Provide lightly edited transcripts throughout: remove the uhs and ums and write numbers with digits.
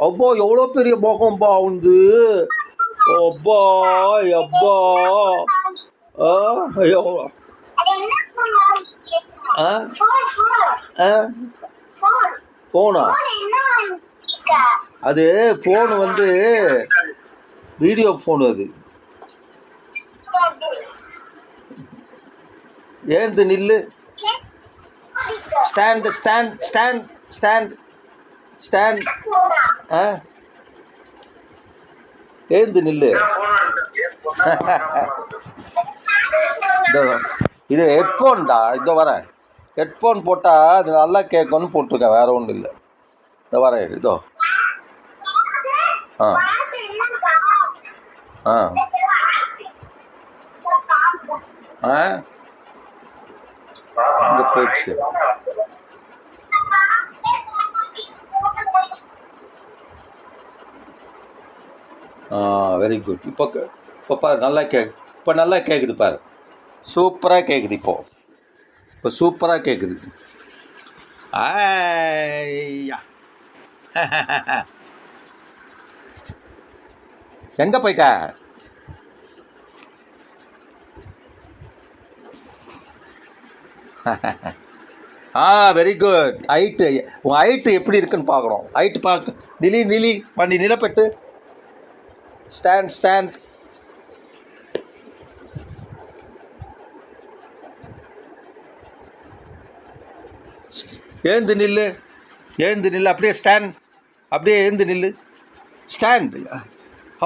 அப்பா எவ்வளோ பெரிய முகம்பா வந்து. அப்பா அப்பா எவ்வளோ ஃபோனா? அது ஃபோனு வந்து வீடியோ ஃபோனு. அது ஏந்து நில்லு. Stand stand stand stand stand. எழுந்து நில்லு. இது ஹெட்ஃபோன்டா. இதோ வரேன். ஹெட்ஃபோன் போட்டால் அது நல்லா கேட்கணும்னு போட்டிருக்கேன், வேறு ஒன்றும் இல்லை. இதோ வரேன். இதோ ஆ ஆ ஆ இங்கே போயிடுச்சு. Very good. இப்போ பாரு, நல்லா இப்போ நல்லா கேட்குது பாரு. சூப்பராக கேட்குது. இப்போ சூப்பராக கேட்குது. ஐயா எங்கே போயிட்ட? Very good. ஹைட்டு, உன் ஹைட்டு எப்படி இருக்குன்னு பார்க்குறோம். ஹைட்டு பார்க்க. நிலி பண்ணி நிலப்பட்டு. Stand stand. எழுந்து நில்லு. அப்படியே ஸ்டாண்ட். அப்படியே எழுந்து நில்லு. ஸ்டாண்ட்.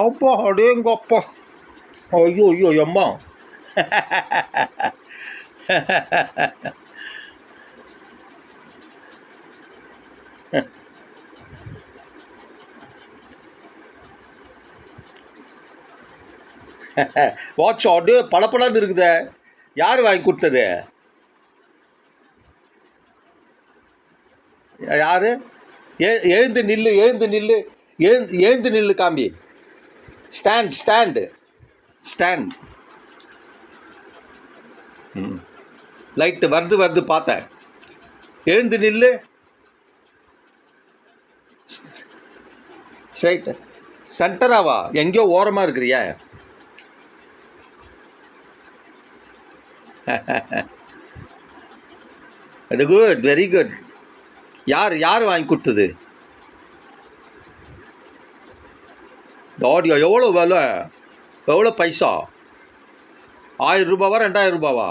அப்பா அடேங்க அப்பா. ஐயோ அம்மா. வாட்ச் அப்படியே பளபளன்னு இருக்குதே. யார் வாங்கி கொடுத்தது? யார்? எழுந்து நில்லு காம்பி. ஸ்டாண்டு. லைட்டு வருது பார்த்தேன். எழுந்து நில்லு. ஸ்ட்ரைட்டு. சென்டராவா? எங்கேயோ ஓரமாக இருக்கிறியா? அது குட், வெரி குட். யார் வாங்கி கொடுத்தது? ஆடியோ எவ்வளோ விலை? எவ்வளோ பைசா? 1000 ரூபாவா 2000 ரூபாவா?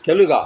తెలుగా?